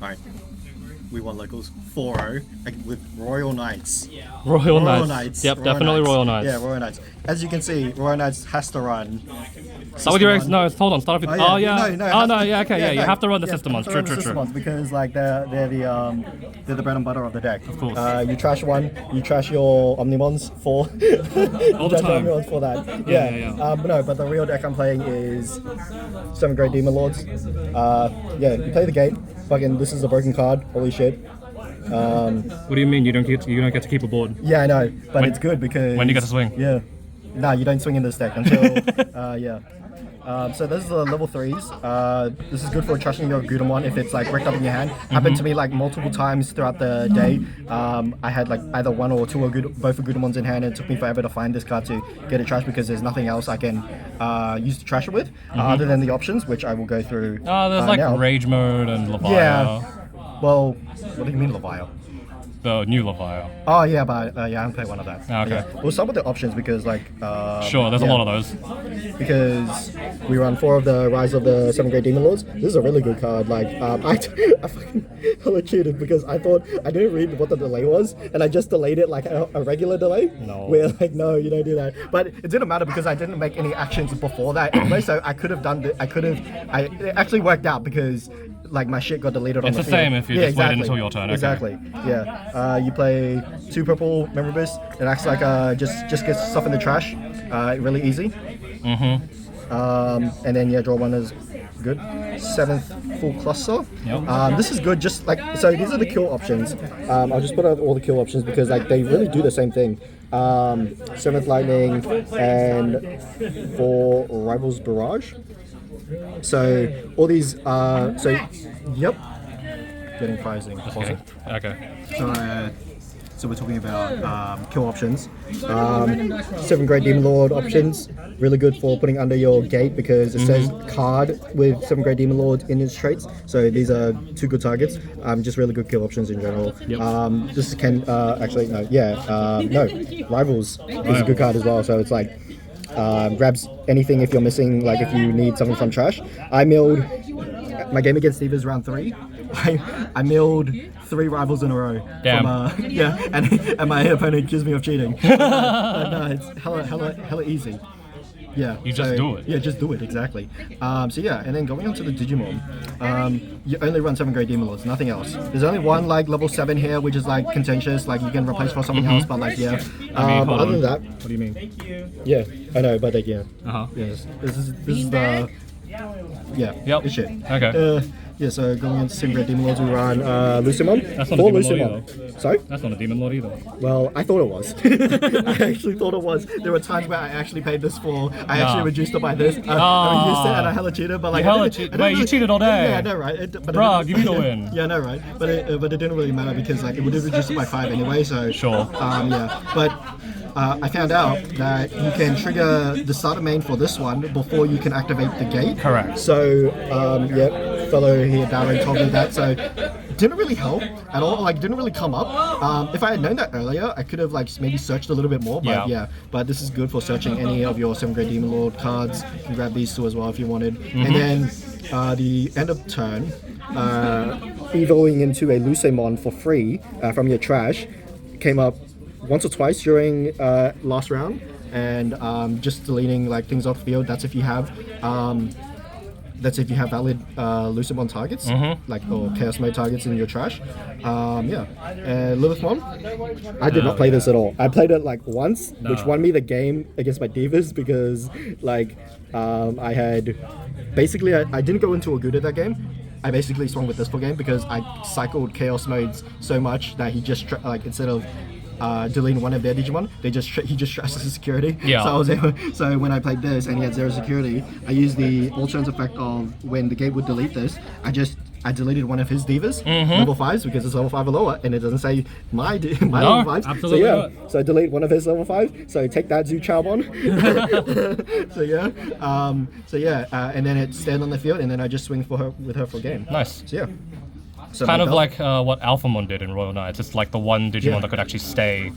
Alright. We won locals 4-0 with Royal Knights. Royal Knights. Yep, definitely Royal Knights. Yeah, Royal Knights. As you can see, Royal Knights has to run. Start with your ex. No, hold on. Start with. Oh yeah. No, You have to run the sistermons. True. Sistermons because like they're the bread and butter of the deck. Of course. You trash one, you trash your Omnimons for all the time. Omnimons for that. Yeah. But the real deck I'm playing is 7 Great Demon Lords. You play the gate. Fucking, this is a broken card. Holy shit. What do you mean you don't get to keep a board? Yeah, I know, but it's good because when do you get to swing? Yeah. No, you don't swing in this deck until so this is the level 3s. This is good for trashing your Gudamon if it's like wrecked up in your hand. Happened to me like multiple times throughout the day. I had like either one or two or both of Gudamons in hand, and it took me forever to find this card to get it trashed because there's nothing else I can use to trash it with other than the options, which I will go through. There's like now. Rage Mode and Leviathan. Yeah. Well, what do you mean Leviathan? The new Leviathan. Oh yeah, but I haven't played one of that. Okay. Yeah. We'll start with the options because like sure, there's a lot of those. Because we run 4 of the Rise of the 7 Great Demon Lords. This is a really good card. Like I fucking hella cheated because I thought I didn't read what the delay was, and I just delayed it like a regular delay. No. Where like no, you don't do that. But it didn't matter because I didn't make any actions before that anyway. So I could have done it it actually worked out because like my shit got deleted on the field. It's the same if you just wait until your turn. Okay. Exactly. Yeah. You play 2 purple Memoribus. It acts like just gets stuff in the trash. Really easy. And then draw 1 is good. 7th full cluster. Yep. This is good. Just like so, these are the kill options. I'll just put out all the kill options because like they really do the same thing. 7th lightning and 4 rivals barrage. So all these yep. Getting frozen. Okay. So we're talking about kill options. 7 Great Demon Lord options, really good for putting under your gate because it says card with 7 Great Demon Lord in its traits. So these are 2 good targets. Just really good kill options in general. Yep. This can Rivals is a good card as well. So it's like grabs anything if you're missing, like if you need something from trash. I milled my game against Steve is round 3. I milled 3 rivals in a row. Damn. And my opponent accused me of cheating. But no, it's hella easy. Yeah. You just do it. Yeah, just do it, exactly. And then going on to the Digimon, you only run 7 Great Demon Lords, nothing else. There's only one like level 7 here, which is like contentious, like you can replace for something else, but like other than that. What do you mean? Thank you. Yeah, I know, but like Uh-huh. Yes, this is the Yep. this shit. Okay. So going into 7 Great Demon Lords, we run Lucemon. That's not a Demon Lord either. Sorry? That's not a Demon Lord either. Well, I thought it was. I actually thought it was. There were times where I actually paid this for. I actually reduced it by this. I reduced it and I hella cheated, but like you cheated all day. Yeah, I know, right? Bruh, give me the win. Yeah, I know, right? But it didn't really matter because like it would have reduced it by 5 anyway. So sure. But I found out that you can trigger the starter main for this one before you can activate the gate. Correct. So, fellow here, Darren, told me that. So, it didn't really help at all. Like, didn't really come up. If I had known that earlier, I could have like maybe searched a little bit more. But but this is good for searching any of your 7 Great Demon Lord cards. You can grab these 2 as well if you wanted. And then the end of turn, evoing into a Lucemon for free from your trash came up once or twice during last round, and just deleting like things off the field. That's if you have valid Lucemon targets, like or Chaos Mode targets in your trash. Lilithmon. I did not play this at all. I played it like once, which won me the game against my divas because like I had basically I didn't go into a good at that game. I basically swung with this for game because I cycled Chaos Modes so much that he just instead of deleting one of their Digimon, he just trashed the security. Yeah. So when I played this and he had 0 security, I used the all turns effect of when the game would delete this, I deleted one of his divas, level 5s, because it's level 5 or lower, and it doesn't say my level 5s. Absolutely So I delete one of his level 5. So take that, Zuchabon. And then it stand on the field, and then I just swing with her for a game. Nice. So kind of like what Alphamon did in Royal Knights. It's like the one Digimon that could actually stay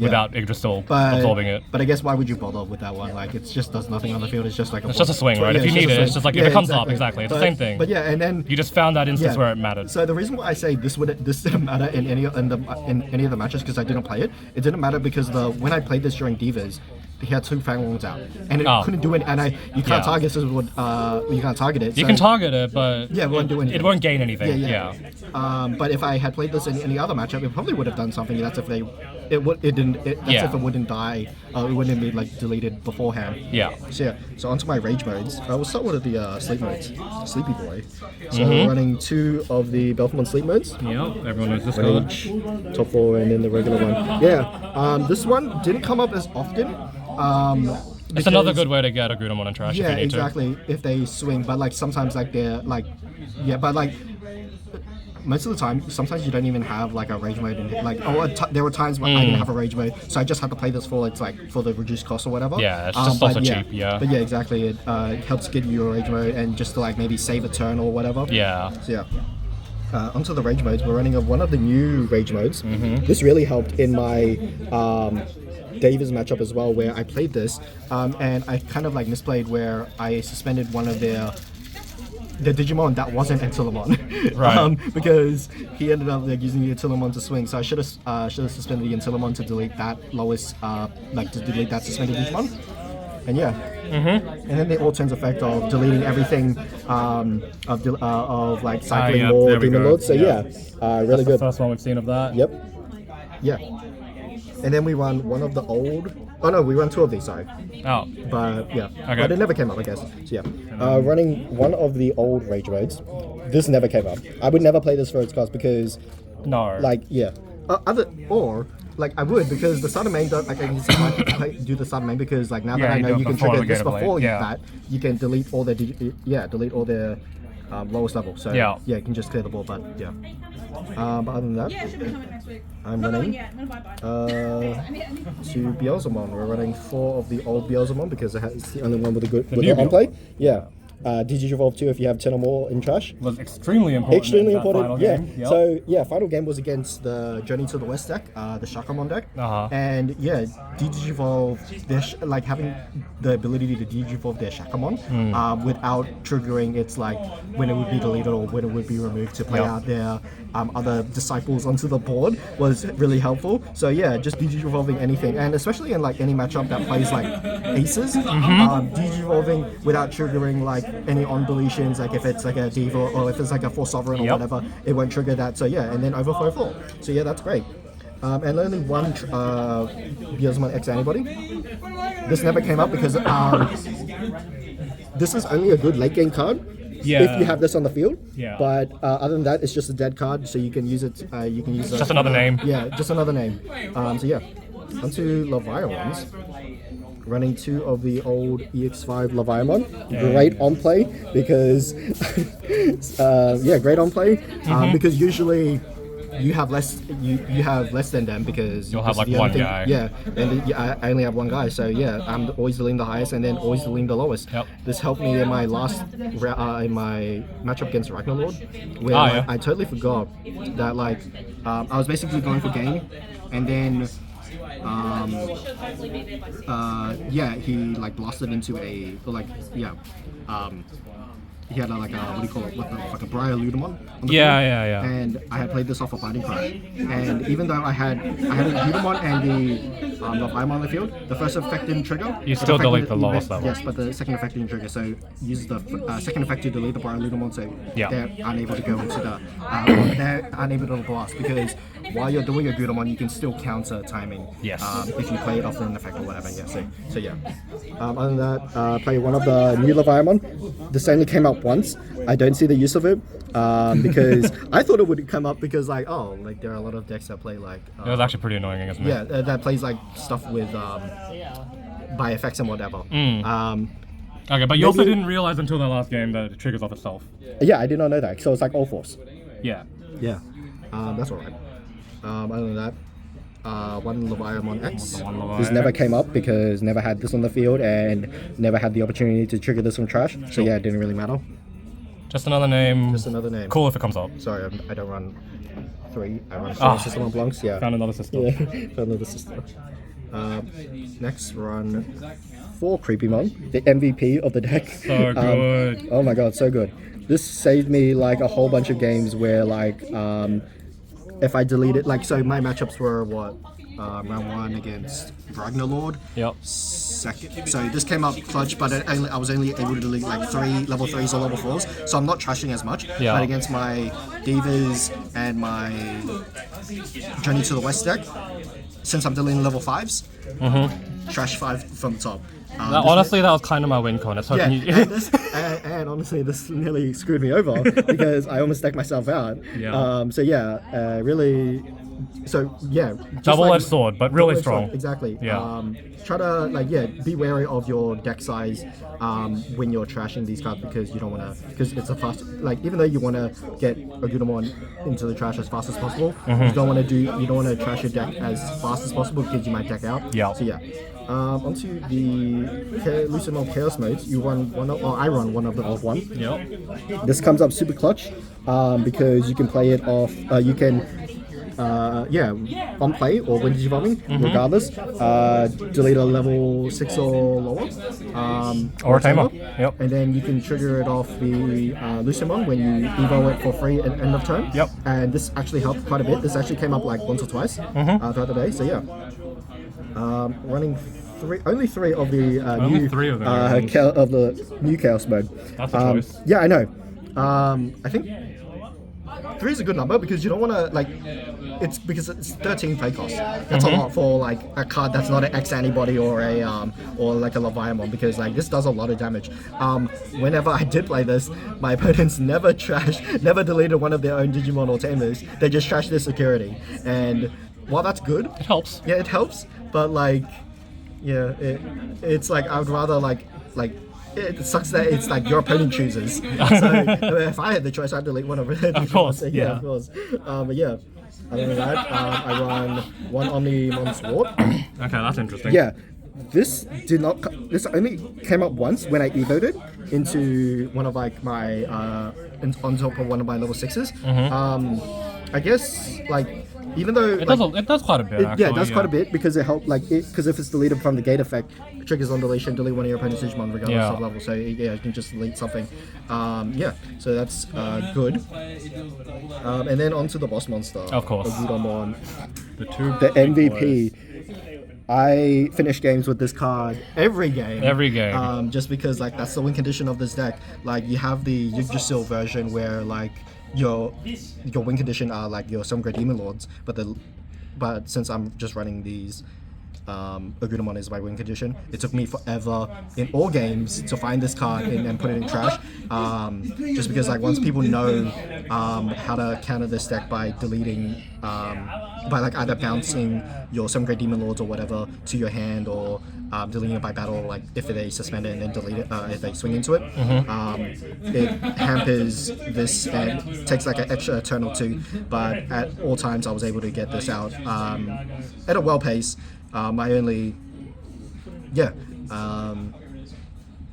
without it just still absorbing it. But I guess why would you bother with that one? Like, it just does nothing on the field. It's just like it's just a swing, right? If you need it, it's just like if it comes up, exactly. It's the same thing. But yeah, and then you just found that instance where it mattered. So the reason why I say this didn't matter in any of the matches because I didn't play it. It didn't matter because when I played this during Divas, he had 2 Fanglongs out, and it couldn't do it. And you can't target this. You can't target it. You can target it, but it won't do anything. It won't gain anything. Yeah. But if I had played this in any other matchup, it probably would have done something. That's if it wouldn't die. It wouldn't be like deleted beforehand. Yeah. So onto my rage modes. We'll start with the sleep modes. Sleepy boy. So we're running 2 of the Beelzemon sleep modes. Yeah. Everyone knows this Rage, top 4, and then the regular one. Yeah. This one didn't come up as often. It's another good way to get a Greedamon and trash if you need exactly. If they swing, but like sometimes like they're like, but like most of the time, sometimes you don't even have like a rage mode. There were times when I didn't have a rage mode, so I just had to play this for for the reduced cost or whatever. Yeah, it's just also cheap. Yeah. But yeah, exactly. It helps get you a rage mode and just to like maybe save a turn or whatever. Yeah. So yeah. Onto the rage modes, we're running one of the new rage modes. This really helped in my Davis matchup as well, where I played this, and I kind of like misplayed where I suspended one of the Digimon that wasn't Antilamon, right? Because he ended up like using the Antilamon to swing. So I should have suspended the Antilamon to delete that lowest, to delete that suspended Digimon, and yeah. And then the all turns effect of deleting everything, of like cycling more Demon Lords. So really That's good. The first one we've seen of that. Yep. Yeah. And then we run one of the old. Oh no, we run 2 of these. Sorry. Oh. But yeah. Okay. But it never came up, I guess. So yeah. Running one of the old rage modes. This never came up. I would never play this for its cost because. No. Like I would because the starter main I can do the starter main because like now that I know you can trigger this before that, you can delete all their lowest level. So you can just clear the board. But yeah. But other than that, I'm running 2 Beelzemon. We're running 4 of the old Beelzemon because it's the only one with a good on play. Yeah. Digivolve 2 if you have 10 or more in trash. Was extremely important. Extremely important, final yeah. Game. Yep. So yeah, final game was against the Journey to the West deck, the Shakamon deck, and yeah, Digivolve, like having the ability to Digivolve their Shakamon without triggering its like when it would be deleted or when it would be removed to play out their other disciples onto the board was really helpful. So yeah, just Digivolving anything, and especially in like any matchup that plays like aces, Digivolving without triggering like any on deletions, like if it's like a diva or if it's like a 4 sovereign or whatever, it won't trigger that. So yeah, and then overflow 4. So yeah, that's great. And only one Beelzemon X antibody. This never came up because this is only a good late game card. Yeah. If you have this on the field. Yeah. But other than that, it's just a dead card, so you can use it. You can use it. Just another name. Yeah, just another name. So yeah, onto Lavon. Running 2 of the old EX5 Lavon. Great on play because great on play because usually you have less than them because you'll have like one guy. Yeah, and I only have one guy, so yeah, I'm always deleting the highest and then always deleting the lowest. Yep. This helped me in my last in my matchup against Ragnarlord, where I totally forgot that like I was basically going for game, and then he like blasted into a he had what do you call it? Like a Briar Ludamon on the field. And I had played this off a Binding Crash. And even though I had a Ludamon and the Lavon on the field, the first effect didn't trigger. You still delete the lowest level. Yes, but the second effect didn't trigger. So use the second effect to delete the Briar Ludamon, so they're unable to go into the they're unable to blast because while you're doing a Gudamon, you can still counter timing. Yes. If you play it off an effect or whatever. Yeah. So yeah. Other than that, play one of the new Lavon. This only came up once. I don't see the use of it because I thought it would come up because like there are a lot of decks that play like. It was actually pretty annoying, isn't it? Yeah, that plays like stuff with by effects and whatever. Okay, but you also didn't realize until the last game that it triggers off itself. Yeah, I did not know that. So it's like all force. Yeah. Yeah. That's alright. Other than that, one Leviathan X. This never came up because never had this on the field and never had the opportunity to trigger this from trash. So yeah, it didn't really matter. Just another name. Just another name. Cool if it comes up. Sorry, I don't run 3. I run 3 Sistermon Blancs. Yeah. Found another system. Yeah, found another sister. Next run 4 Creepymon, the MVP of the deck. So good. Oh my god, so good. This saved me like a whole bunch of games where like if I deleted like, so my matchups were what, round 1 against Ragnarlord. Yep. Second, so this came up clutch, but I was only able to delete like 3 level 3s or level 4s, so I'm not trashing as much. Yeah. But against my Divas and my Journey to the West deck, since I'm deleting level 5s, trash 5 from the top. Honestly, that was kind of my win con. I was hoping Yeah, and honestly, this nearly screwed me over because I almost decked myself out. Yeah. So yeah, really. So yeah. Double-edged sword, but really strong. Exactly. Yeah. Try to be wary of your deck size when you're trashing these cards, because you don't want to, because it's a fast, even though you want to get a Agudamon into the trash as fast as possible, you don't want to trash your deck as fast as possible because you might deck out. Yeah. So yeah. Onto the Lucemon Chaos modes, you run one of, or I run one of the old one. Yep. This comes up super clutch because you can play it off. You can. On play or when digivolving, regardless. Delete a level 6 or lower. Or a tamer. Yep. And then you can trigger it off the Lucemon when you evo it for free at end of turn. Yep. And this actually helped quite a bit. This actually came up like once or twice throughout the day. So yeah. Running only 3 of the new 3 of them of the new chaos mode. That's a choice. Yeah, I know. I think 3 is a good number because you don't want to it's because it's 13 play cost. That's a lot for like a card that's not an X antibody or a or like a Lavon, because like this does a lot of damage. Whenever I did play this, my opponents never deleted one of their own Digimon or Tamers. They just trashed their security, and while that's good, It helps. yeah, it helps. But it's like I would rather like. It sucks that it's like your opponent chooses. So if I had the choice, I'd delete one of it. Of course, yeah, of course. But yeah, other than that, I run 1 Omnimon Sword. Okay, that's interesting. Yeah, this did not. This only came up once when I evoed it into one of like my on top of one of my level 6s. I guess even though It does quite a bit. Actually, yeah, it does quite a bit because it helped because if it's deleted from the gate effect, it triggers on deletion, delete one of your opponent's Digimon regardless of level. So yeah, you can just delete something. So that's good. And then onto the boss monster. Of course. Agudamon, The MVP. I finish games with this card every game. Every game. Just because that's the win condition of this deck. You have the Yggdrasil version where your win condition are your some great demon lords, but since I'm just running these Agudamon is my win condition, it took me forever in all games to find this card and put it in trash, just because once people know how to counter this deck by deleting by either bouncing your some great demon lords or whatever to your hand, or deleting it by battle, if they suspend it and then delete it if they swing into it. It hampers this and takes an extra turn or 2, but at all times I was able to get this out at a well pace.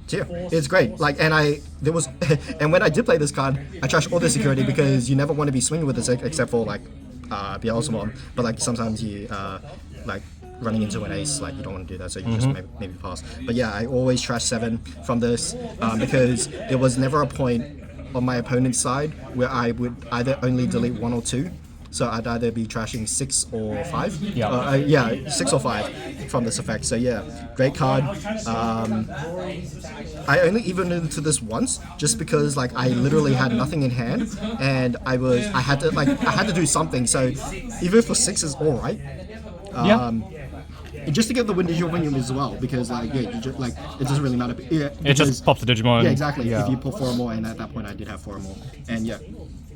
It's great. And when I did play this card, I trashed all the security because you never want to be swinging with this except for Beelzemon. But sometimes you running into an ace, you don't want to do that, so you just maybe pass. But yeah, I always trash 7 from this because there was never a point on my opponent's side where I would either only delete 1 or 2. So I'd either be trashing 6 or 5. Yeah. 6 or 5 from this effect. So yeah, great card. I only evened into this once just because I literally had nothing in hand, and I had to do something. So even for 6 is all right. Just to get the win Digimon as well, because it doesn't really matter. Yeah, It just pops the Digimon. Yeah, exactly. If you pull 4 or more, and at that point I did have 4 or more, and yeah.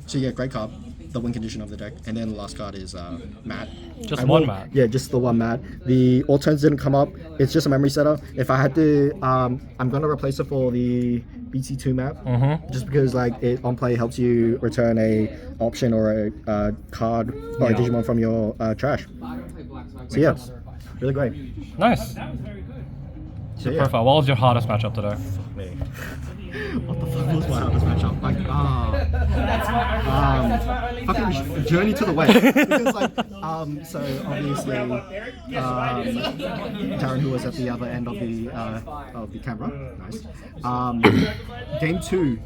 So yeah, great card. The win condition of the deck, and then the last card is Matt. Just one Matt. Yeah, just the one Matt. The all turns didn't come up. It's just a memory setter. If I had to, I'm gonna replace it for the BT2 map, just because it on play helps you return a option or a card or a Digimon from your trash. So yeah, really great. Nice. So, Profile. What was your hardest matchup today? Me. What the fuck was my hardest matchup? Like, fucking Journey to the West. Because like, so obviously, Darren, who was at the other end of the camera, nice. Game 2.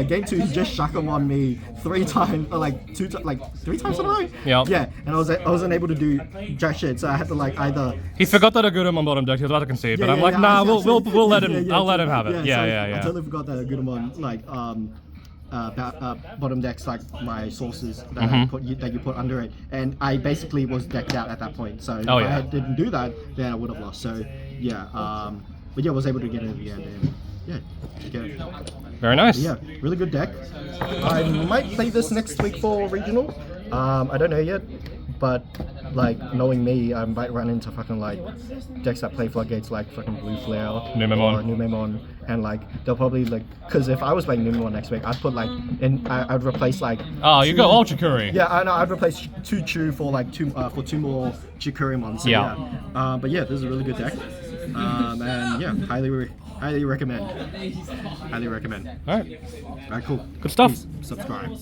Game 2, he just Shakamon me 3 times, or like 3 times in a row. Yeah, and I was unable to do jack shit, so I had to like either. He forgot that a Agudamon bottom deck. He was about to concede, but I'm like, nah, we'll let him. I'll let him have it. Yeah. I totally forgot that Agudamon like bottom decks like my sources that that you put under it, and I basically was decked out at that point. So if I didn't do that, then I would have lost. So yeah, but yeah, I was able to get it at the end, and yeah, get it. Very nice. Yeah, really good deck. I might play this next week for regional. I don't know yet, but like knowing me, I might run into fucking like decks that play floodgates like fucking Blue Flare, Numemon, and like they'll probably like, because if I was playing Numemon next week, I'd put like I'd replace like. Oh, you go Ultra Curry. Yeah, I know. I'd replace 2 Chu for like 2 more Chikurumon. So, yeah. But yeah, this is a really good deck. And yeah, highly recommend. Highly recommend. Alright, cool. Good stuff. Please subscribe.